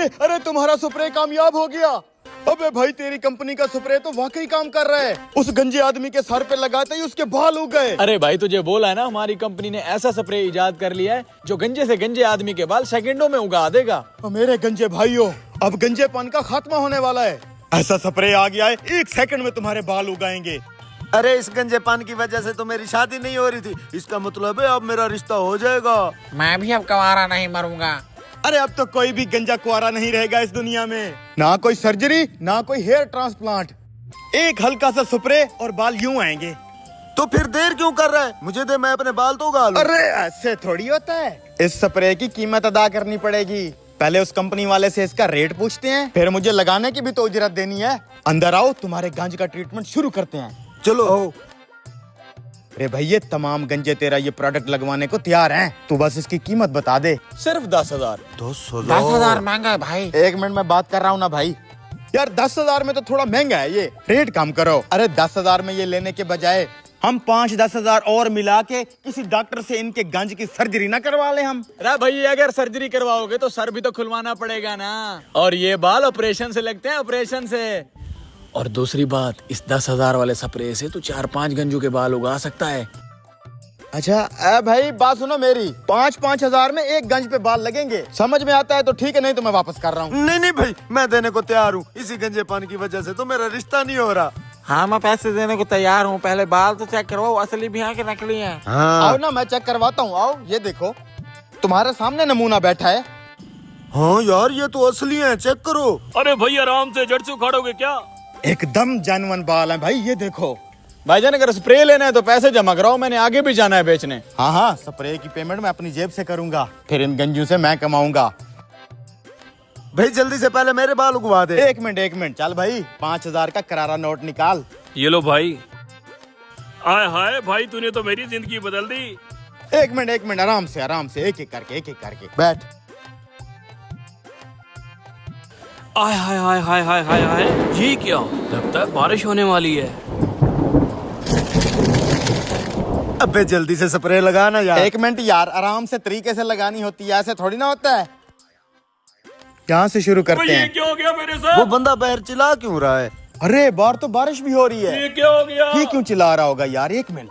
अरे अरे तुम्हारा स्प्रे कामयाब हो गया। अबे भाई तेरी कंपनी का स्प्रे तो वाकई काम कर रहा है। उस गंजे आदमी के सर पे लगाते ही उसके बाल उग गए। अरे भाई तुझे बोला है ना, हमारी कंपनी ने ऐसा स्प्रे इजाद कर लिया है जो गंजे से गंजे आदमी के बाल सेकंडों में उगा देगा। मेरे गंजे भाइयों, अब गंजेपन का खात्मा होने वाला है। ऐसा स्प्रे आ गया है, 1 सेकंड में तुम्हारे बाल उगाएंगे। अरे इस गंजेपन की वजह से तो मेरी शादी नहीं हो रही थी, इसका मतलब है अब मेरा रिश्ता हो जाएगा। मैं भी अब कुंवारा नहीं मरूंगा। अरे अब तो कोई भी गंजा कुआरा नहीं रहेगा इस दुनिया में। ना कोई सर्जरी, ना कोई हेयर ट्रांसप्लांट। एक हल्का सा स्प्रे और बाल यूं आएंगे। तो फिर देर क्यों कर रहा है? मुझे दे, मैं अपने बाल तो उगा लूं। अरे ऐसे थोड़ी होता है। इस स्प्रे की कीमत अदा करनी पड़ेगी। पहले उस कंपनी वाले से इसका रेट पूछते हैं, फिर मुझे लगाने की भी तो उजरत देनी है। अंदर आओ, तुम्हारे गंज का ट्रीटमेंट शुरू करते हैं। चलो। अरे भाई ये तमाम गंजे तेरा ये प्रोडक्ट लगवाने को तैयार हैं। तू बस इसकी कीमत बता दे। सिर्फ 10,000। 10,000 महंगा है भाई। 1 मिनट में बात कर रहा हूँ ना भाई। यार 10,000 में तो थोड़ा महंगा है ये, रेट कम करो। अरे 10,000 में ये लेने के बजाय हम 5-10,000 और मिला के किसी डॉक्टर से इनके गंज की सर्जरी ना करवा ले हम। अरे भाई अगर सर्जरी करवाओगे तो सर भी तो खुलवाना पड़ेगा ना, और ये बाल ऑपरेशन से लगते हैं, ऑपरेशन से। और दूसरी बात, इस 10,000 वाले स्प्रे से तो 4-5 गंजों के बाल उगा सकता है। अच्छा भाई बात सुनो मेरी, 5-5 हजार में 1 गंज पे बाल लगेंगे। समझ में आता है तो ठीक है, नहीं तो मैं वापस कर रहा हूँ। नहीं नहीं भाई, मैं देने को तैयार हूँ। इसी गंजेपन की वजह से तो मेरा रिश्ता नहीं हो रहा। हाँ मैं पैसे देने को तैयार हूँ, पहले बाल तो चेक करवाओ, असली भी है कि नकली है। आओ ना, मैं चेक करवाता हूँ। आओ, ये देखो तुम्हारे सामने नमूना बैठा है। हाँ यार ये तो असली है, चेक करो। अरे भाई आराम से, जड़ से उखाड़ोगे क्या? एकदम जानवन बाल है भाई, ये देखो। भाईजान अगर स्प्रे लेना है तो पैसे जमा कराओ, मैंने आगे भी जाना है बेचने। हाँ, स्प्रे की पेमेंट मैं अपनी जेब से करूंगा, फिर इन गंजू से मैं कमाऊंगा। भाई जल्दी से पहले मेरे बाल उगवा दे। 1 मिनट चल भाई, 5,000 का करारा नोट निकाल। ये लो भाई। आय हाय भाई, तूने तो मेरी जिंदगी बदल दी। 1 मिनट आराम से एक एक करके बैठ। आय हाय हाय हाय हाय हाय हाय, ये क्या? लगता है बारिश होने वाली है। अबे जल्दी से स्प्रे लगाना यार। 1 मिनट यार, आराम से तरीके से लगानी होती है, ऐसे थोड़ी ना होता है। यहाँ से शुरू भाई करते ये हैं। क्या हो गया मेरे वो साथ? बंदा बाहर चिल्ला क्यों रहा है? अरे बाहर तो बारिश भी हो रही है। ये क्या हो गया? ये क्यों चिल्ला रहा होगा यार? 1 मिनट।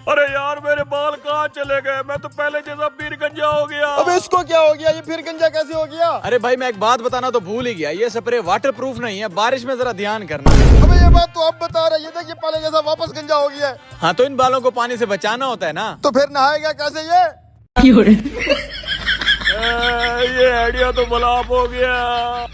अरे यार मेरे बाल कहाँ चले गए? मैं तो पहले जैसा फिर गंजा हो गया। अबे इसको क्या हो गया? ये फिर गंजा कैसे हो गया? अरे भाई मैं एक बात बताना तो भूल ही गया, ये स्प्रे वाटर प्रूफ नहीं है, बारिश में जरा ध्यान करना। अबे ये बात तो अब बता रहा है, ये देखिए पहले जैसा वापस गंजा हो गया है। हाँ तो इन बालों को पानी से बचाना होता है ना। तो फिर नहाएगा कैसे ये? ये आइडिया तो फ्लॉप हो गया।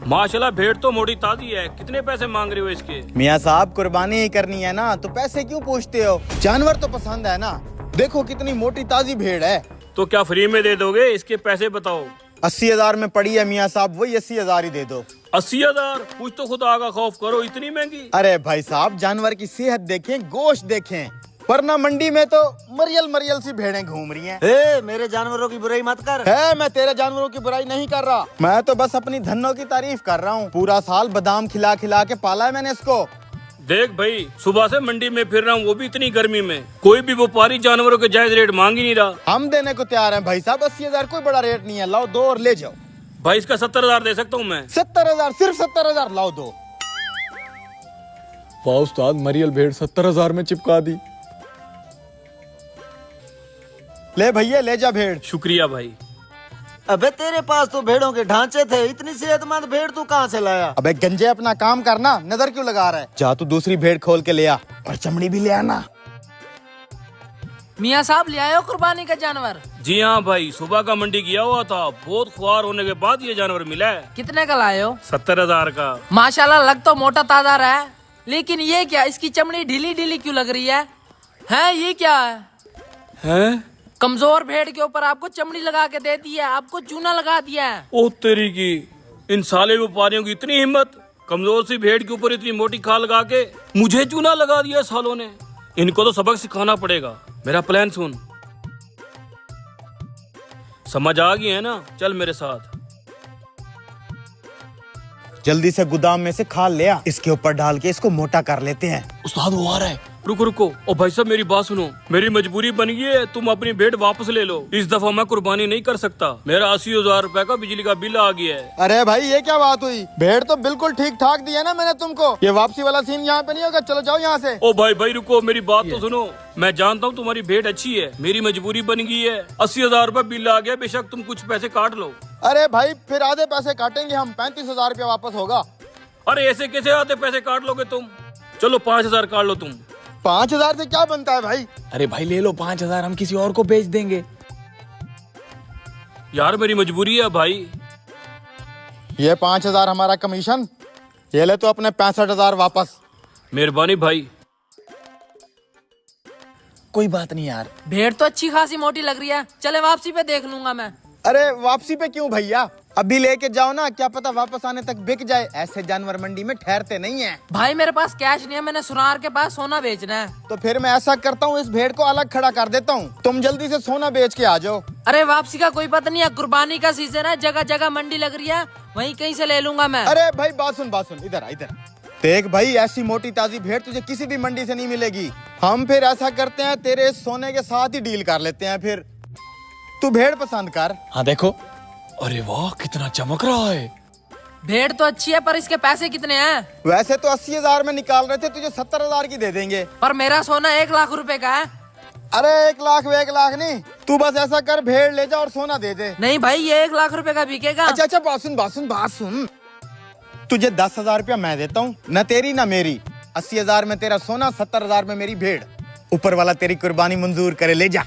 माशाल्लाह भेड़ तो मोटी ताजी है। कितने पैसे मांग रहे हो इसके? मियाँ साहब कुर्बानी ही करनी है ना, तो पैसे क्यों पूछते हो? जानवर तो पसंद है ना। देखो कितनी मोटी ताजी भेड़ है। तो क्या फ्री में दे दोगे? इसके पैसे बताओ। 80,000 में पड़ी है मियाँ साहब, वही 80,000 ही दे दो। 80,000? कुछ तो खुदा का खौफ करो, इतनी महंगी? अरे भाई साहब, जानवर की सेहत देखें, गोश्त देखें, वरना मंडी में तो मरियल सी भेड़ें घूम रही हैं। ए, मेरे जानवरों की बुराई मत कर। मैं तेरे जानवरों की बुराई नहीं कर रहा, मैं तो बस अपनी धनों की तारीफ कर रहा हूँ। पूरा साल बादाम खिला खिला के पाला है मैंने इसको। देख भाई, सुबह से मंडी में फिर रहा हूँ, वो भी इतनी गर्मी में। कोई भी व्यापारी जानवरों के जायज रेट मांग ही नहीं रहा। हम देने को तैयार हैं भाई साहब, 80,000 कोई बड़ा रेट नहीं है। लाओ 2 और ले जाओ। भाई इसका 70,000 दे सकता हूँ मैं। 70,000, सिर्फ 70,000, लाओ 2। वाह उस्ताद, मरियल भेड़ 70,000 में चिपका दी। ले भैया, ले जा भेड़। शुक्रिया भाई। अबे तेरे पास तो भेड़ों के ढांचे थे, इतनी सेहतमंद भेड़ तू कहाँ से लाया? अबे गंजे अपना काम करना, नजर क्यों लगा रहा है? जा तू दूसरी भेड़ खोल के ले आ, और चमड़ी भी ले आना। मियाँ साहब ले आयो कुर्बानी का जानवर? जी हाँ भाई, सुबह का मंडी गया हुआ था, बहुत खुआर होने के बाद ये जानवर मिला है। कितने का लाए हो? 70,000 का। माशाल्लाह, लग तो मोटा ताजा रहा है, लेकिन ये क्या, इसकी चमड़ी ढीली ढीली क्यों लग रही है? ये क्या है? हैं? कमजोर भेड़ के ऊपर आपको चमड़ी लगा के दे दी है, आपको चूना लगा दिया है। ओ तेरी की, इन साले व्यापारियों की इतनी हिम्मत! कमजोर सी भेड़ के ऊपर इतनी मोटी खाल लगा के मुझे चूना लगा दिया सालों ने। इनको तो सबक सिखाना पड़ेगा। मेरा प्लान सुन। समझ आ गई है ना? चल मेरे साथ। जल्दी से गोदाम में से खाल ले आ, इसके ऊपर डाल के इसको मोटा कर लेते हैं। उस्ताद वो आ रहा है। रुको रुको, ओ भाई साहब मेरी बात सुनो, मेरी मजबूरी बन गई है, तुम अपनी भेड़ वापस ले लो। इस दफा मैं कुर्बानी नहीं कर सकता, मेरा 80,000 रुपए का बिजली का बिल आ गया है। अरे भाई ये क्या बात हुई, भेड़ तो बिल्कुल ठीक ठाक दी है ना मैंने तुमको, ये वापसी वाला सीन यहाँ पे नहीं होगा, चलो जाओ यहाँ से। ओ भाई भाई रुको, मेरी बात तो सुनो, मैं जानता हूँ तुम्हारी भेड़ अच्छी है, मेरी मजबूरी बन गई है, 80,000 रुपए बिल आ गया, बेशक तुम कुछ पैसे काट लो। अरे भाई फिर आधे पैसे काटेंगे हम, 35,000 रुपया वापस होगा। अरे ऐसे कैसे आते पैसे काट लोगे तुम, चलो 5,000 काट लो तुम। 5,000 से क्या बनता है भाई? अरे भाई ले लो 5,000, हम किसी और को बेच देंगे। यार मेरी मजबूरी है भाई। ये 5,000 हमारा कमीशन, ये ले तो अपने 65,000 वापस। मेहरबानी भाई। कोई बात नहीं यार। भेड़ तो अच्छी खासी मोटी लग रही है, चले वापसी पे देख लूंगा मैं। अरे वापसी पे क्यों भैया, अभी लेके जाओ ना, क्या पता वापस आने तक बिक जाए, ऐसे जानवर मंडी में ठहरते नहीं है। भाई मेरे पास कैश नहीं है, मैंने सुनार के पास सोना बेचना है। तो फिर मैं ऐसा करता हूँ, इस भेड़ को अलग खड़ा कर देता हूँ, तुम जल्दी से सोना बेच के आ जाओ। अरे वापसी का कोई पता नहीं है, कुर्बानी का सीजन है, जगह जगह मंडी लग रही है, वहीं कहीं से ले लूंगा मैं। अरे भाई बात सुन, इधर इधर देख भाई, ऐसी मोटी ताजी भेड़ तुझे किसी भी मंडी से नहीं मिलेगी। हम फिर ऐसा करते हैं, तेरे सोने के साथ ही डील कर लेते हैं, फिर तू भेड़ पसंद कर। हाँ देखो, अरे वाह कितना चमक रहा है। भेड़ तो अच्छी है पर इसके पैसे कितने हैं? वैसे तो 80,000 में निकाल रहे थे, तुझे 70,000 की दे देंगे। पर मेरा सोना 1 लाख रुपए का है। अरे 1 लाख 1 लाख नहीं, तू बस ऐसा कर, भेड़ ले जा और सोना दे दे। नहीं भाई ये 1 लाख रुपए का बिकेगा। अच्छा बात सुन, तुझे 10,000 रुपया मैं देता हूँ, न तेरी न मेरी। 80,000 में तेरा सोना, 70,000 में मेरी भेड़। ऊपर वाला तेरी कुर्बानी मंजूर करे, ले जा।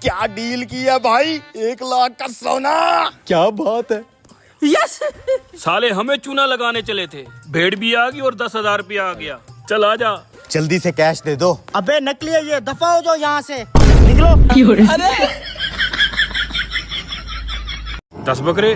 क्या डील किया भाई, 1 लाख का सोना, क्या बात है। यस। साले हमें चूना लगाने चले थे, भेड़ भी आ गई और 10,000 रुपया आ गया। चल आ जा। जल्दी से कैश दे दो। अबे नकली है ये, दफा हो जाओ यहाँ से, निकलो। अरे 10 बकरे।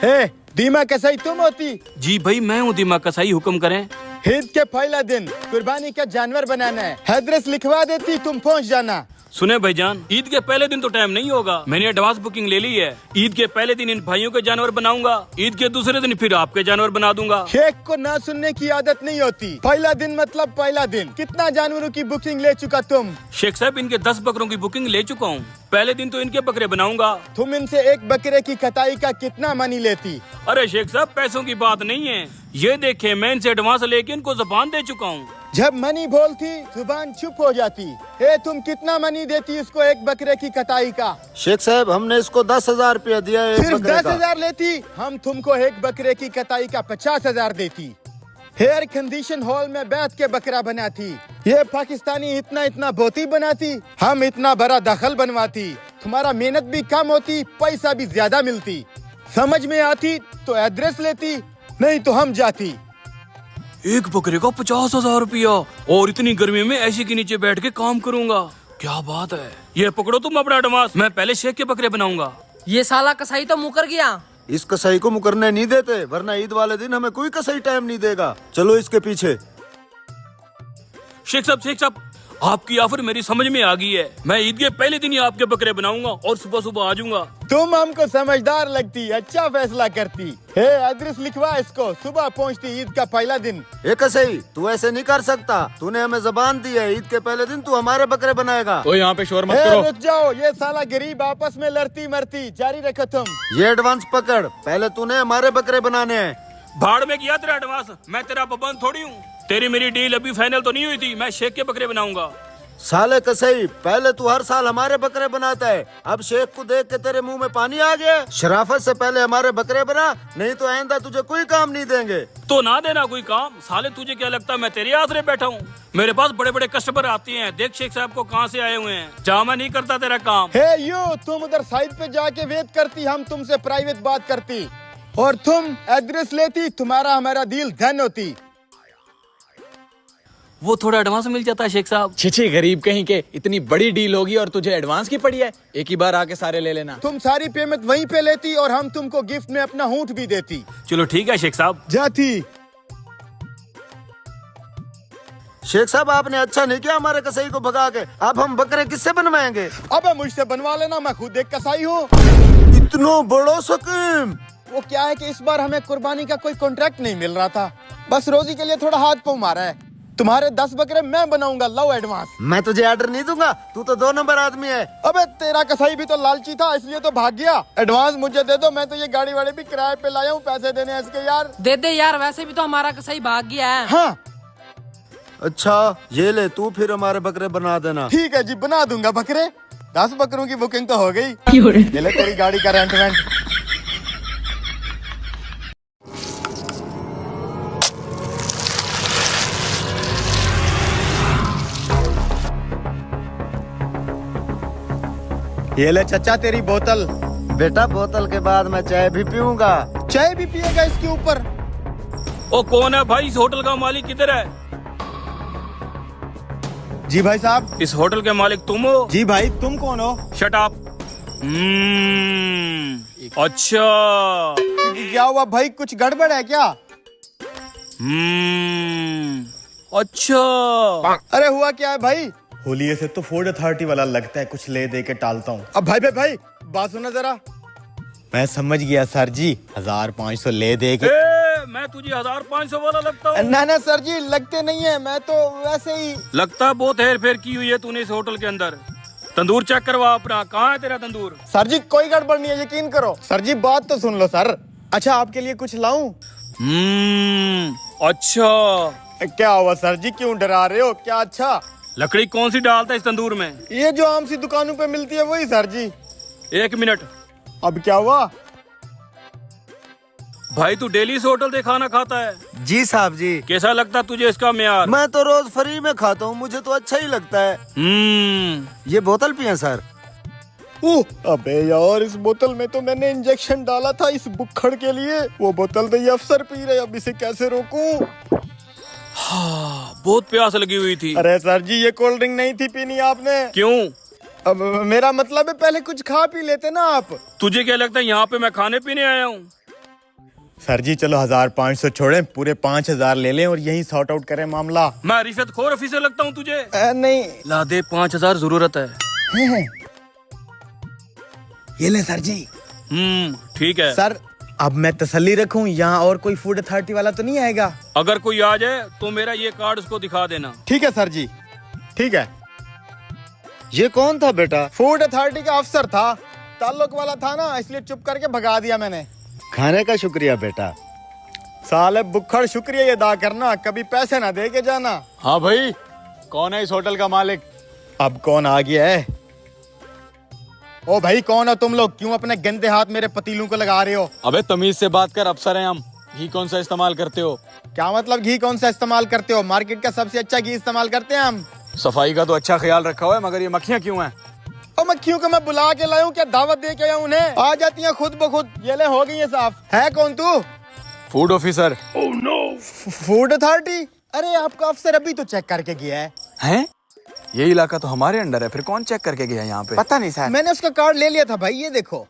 हे दीमा कसाई तुम होती? जी भाई मैं हूँ दिमाग कसाई, हुक्म करें। ईद के पहला दिन कुर्बानी का जानवर बनाना है, एड्रेस लिखवा देती, तुम पहुंच जाना। सुने भाईजान, ईद के पहले दिन तो टाइम नहीं होगा, मैंने एडवांस बुकिंग ले ली है। ईद के पहले दिन इन भाइयों के जानवर बनाऊंगा, ईद के दूसरे दिन फिर आपके जानवर बना दूंगा। शेख को ना सुनने की आदत नहीं होती, पहला दिन मतलब पहला दिन। कितना जानवरों की बुकिंग ले चुका तुम? शेख साहब इनके 10 बकरों की बुकिंग ले चुका हूँ, पहले दिन तो इनके बकरे बनाऊंगा। तुम इनसे एक बकरे की कटाई का कितना मनी लेती? अरे शेख साहब पैसों की बात नहीं है, ये देखे मैं इनसे एडवांस लेके इनको जुबान दे चुका हूँ। जब मनी बोलती जुबान चुप हो जाती। हे तुम कितना मनी देती इसको एक बकरे की कटाई का? शेख साहब हमने इसको 10,000 रुपया दिया है एक सिर्फ बकरे का। 10,000 लेती, हम तुमको एक बकरे की कटाई का 50,000 देती। हेयर कंडीशन हॉल में बैठ के बकरा बनाती, ये पाकिस्तानी इतना बोती बनाती, हम इतना बड़ा दखल बनवाती। तुम्हारा मेहनत भी कम होती, पैसा भी ज्यादा मिलती। समझ में आती तो एड्रेस लेती, नहीं तो हम जाती। एक बकरे का 50,000 रुपया, और इतनी गर्मी में ऐसी के नीचे बैठ के काम करूंगा, क्या बात है। ये पकड़ो तुम अपना एडवांस, मैं पहले शेख के बकरे बनाऊंगा। ये साला कसाई तो मुकर गया। इस कसाई को मुकरने नहीं देते, वरना ईद वाले दिन हमें कोई कसाई टाइम नहीं देगा। चलो इसके पीछे। शेख साहब आपकी ऑफर मेरी समझ में आ गई है, मैं ईद के पहले दिन ही आपके बकरे बनाऊंगा और सुबह सुबह आ जाऊंगा। तुम हमको समझदार लगती, अच्छा फैसला करती। हे एड्रेस लिखवा इसको, सुबह पहुंचती ईद का पहला दिन। ए कसाई तू ऐसे नहीं कर सकता, तूने हमें जबान दी है, ईद के पहले दिन तू हमारे बकरे बनाएगा। तो यहाँ पे शोर मत हे करो। रुक जाओ, ये साला गरीब आपस में लड़ती मरती, जारी रखो तुम। ये एडवांस पकड़, पहले तूने हमारे बकरे बनाने हैं। भाड़ में किया तेरा एडवांस, मैं तेरा पाबंद थोड़ी हूँ। तेरी मेरी डील अभी फाइनल तो नहीं हुई थी, मैं शेख के बकरे बनाऊंगा। साले कसाई पहले तू हर साल हमारे बकरे बनाता है, अब शेख को देख के तेरे मुंह में पानी आ गया। शराफत से पहले हमारे बकरे बना, नहीं तो आइंदा तुझे कोई काम नहीं देंगे। तो ना देना कोई काम, साले तुझे क्या लगता है मैं तेरे आसरे बैठा हूँ? मेरे पास बड़े बड़े कस्टमर आते हैं, देख शेख साहब को कहाँ से आए हुए हैं, जहाँ मैं नहीं करता तेरा काम। हे यू, तुम उधर साइड पे जाके वेट करती, हम तुमसे प्राइवेट बात करती, और तुम एड्रेस लेती, तुम्हारा हमारा डील डन होती। वो थोड़ा एडवांस मिल जाता है शेख साहब। छिछी गरीब कहीं के, इतनी बड़ी डील होगी और तुझे एडवांस की पड़ी है, एक ही बार आके सारे ले लेना। तुम सारी पेमेंट वहीं पे लेती और हम तुमको गिफ्ट में अपना ऊँट भी देती। चलो ठीक है शेख साहब। जाती। शेख साहब आपने अच्छा नहीं किया हमारे कसाई को भगा के। अब हम बकरे किससे बनवाएंगे? अबे मुझसे बनवा लेना, मैं खुद एक कसाई हूँ। इतना बड़ा स्कीम। वो क्या है कि इस बार हमें कुर्बानी का कोई कॉन्ट्रैक्ट नहीं मिल रहा था, बस रोजी के लिए थोड़ा हाथ पाँव मारा है। तुम्हारे 10 बकरे मैं बनाऊंगा, लो एडवांस। मैं तुझे ऑर्डर नहीं दूंगा, तू तो 2 नंबर आदमी है। अबे तेरा कसाई भी तो लालची था, इसलिए तो भाग गया। एडवांस मुझे दे दो, मैं तो ये गाड़ी वाड़ी भी किराए पे लाया हूँ, पैसे देने हैं इसके यार। दे दे यार, वैसे भी तो हमारा कसाई भाग गया है। हाँ अच्छा ये ले, तू फिर हमारे बकरे बना देना। ठीक है जी, बना दूंगा बकरे। 10 बकरों की बुकिंग तो हो गई। ये ले तेरी गाड़ी का रेंट वेंट। ये ले चचा तेरी बोतल। बेटा बोतल के बाद मैं चाय भी पीऊंगा। चाय भी पिएगा इसके ऊपर? ओ कौन है भाई? इस होटल का मालिक किधर है? जी भाई साहब। इस होटल के मालिक तुम हो? जी भाई, तुम कौन हो? Shut up. अच्छा। क्या हुआ भाई, कुछ गड़बड़ है क्या? अच्छा। अरे हुआ क्या है भाई? होलिये से तो फूड अथॉरिटी वाला लगता है, कुछ ले दे के टालता हूँ। अब भाई भाई भाई बात सुना जरा। मैं समझ गया सर जी, 1500 ले दे के। मैं तुझे 1500 वाला लगता हूँ? ना ना सर जी, लगते नहीं है, मैं तो वैसे ही। लगता बहुत हेर फेर की हुई है तूने इस होटल के अंदर। तंदूर चेक करवा अपना, कहाँ है तेरा तंदूर? सर जी कोई गड़बड़ नहीं है, यकीन करो। सर जी बात तो सुन लो सर। अच्छा आपके लिए कुछ लाऊं? अच्छा। क्या हुआ सर जी, क्यों डरा रहे हो? क्या अच्छा? लकड़ी कौन सी डालता है इस तंदूर में? ये जो आम सी दुकानों पे मिलती है वही सर जी। 1 मिनट। अब क्या हुआ? भाई तू डेली इस होटल से खाना खाता है? जी साहब जी। कैसा लगता तुझे इसका म्यार? मैं तो रोज फ्री में खाता हूँ, मुझे तो अच्छा ही लगता है। ये बोतल पिए सर? अबे यार, इस बोतल में तो मैंने इंजेक्शन डाला था इस बुक्खड़ के लिए। वो बोतल तो ये अफसर पी रहे, अब इसे कैसे रोकूं? बहुत प्यास लगी हुई थी। अरे सर जी ये कोल्ड ड्रिंक नहीं थी पीनी आपने। क्यों? अब मेरा मतलब है पहले कुछ खा पी लेते ना आप। तुझे क्या लगता है यहाँ पे मैं खाने पीने आया हूँ? सर जी चलो 1500 छोड़ें, पूरे 5000 ले लें और यही सॉर्ट आउट करें मामला। मैं रिश्वतखोर ऑफिसर लगता हूँ तुझे? नहीं। ला दे, 5000 जरूरत है। ये ले सर जी। ठीक है। सर अब मैं तसल्ली रखूं, यहाँ और कोई फूड अथॉरिटी वाला तो नहीं आएगा? अगर कोई आ जाए तो मेरा ये कार्ड उसको दिखा देना। ठीक है सर जी, ठीक है। ये कौन था बेटा? फूड अथॉरिटी का अफसर था, ताल्लुक वाला था ना, इसलिए चुप करके भगा दिया मैंने। खाने का शुक्रिया बेटा। साले बुक्खड़ शुक्रिया अदा करना, कभी पैसे ना दे के जाना। हाँ भाई, कौन है इस होटल का मालिक? अब कौन आ गया है? ओ भाई कौन हो तुम लोग? क्यों अपने गंदे हाथ मेरे पतीलों को लगा रहे हो? अबे तमीज से बात कर, अफसर हैं हम। घी कौन सा इस्तेमाल करते हो? क्या मतलब घी कौन सा इस्तेमाल करते हो? मार्केट का सबसे अच्छा घी इस्तेमाल करते हैं हम। सफाई का तो अच्छा ख्याल रखा हुआ है, मगर ये मक्खियाँ क्यों हैं? और मक्खियों को मैं बुला के लाया हूँ, क्या दावत दे के आया उन्हें? आ जाती हैं खुद ब खुद। ये ले हो गई है साफ। है कौन तू? Food officer. Food authority? अरे आपका अफसर अभी तो चेक करके गया है। हैं? ये इलाका तो हमारे अंडर है, फिर कौन चेक करके गया यहाँ पे? पता नहीं सर, मैंने उसका कार्ड ले लिया था भाई। ये देखो,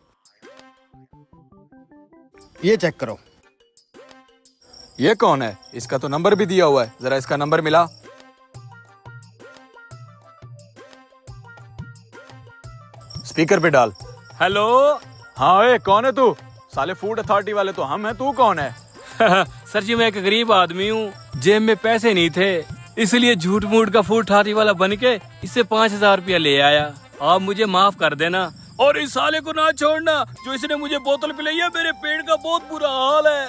ये चेक करो। ये कौन है? इसका तो नंबर भी दिया हुआ है, जरा इसका नंबर मिला। स्पीकर पे डाल। हेलो। हाँ ए, कौन है तू? साले फूड अथॉरिटी वाले तो हम हैं, तू कौन है? सर जी मैं एक गरीब आदमी हूँ, जेब में पैसे नहीं थे, इसलिए झूठ मूठ का फूड अथॉरिटी वाला बन के इससे 5000 रुपया ले आया। आप मुझे माफ कर देना और इस साले को ना छोड़ना जो इसने मुझे बोतल पिलाई है। मेरे पेट का बहुत बुरा हाल है।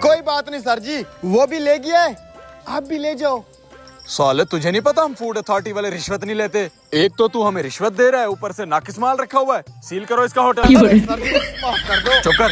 कोई बात नहीं सर जी, वो भी ले गया है, आप भी ले जाओ। साले तुझे नहीं पता हम फूड अथॉरिटी वाले रिश्वत नहीं लेते? एक तो तू हमें रिश्वत दे रहा है, ऊपर से नाकिस माल रखा हुआ है। सील करो इसका होटल। सर जी माफ कर दो। चुप कर।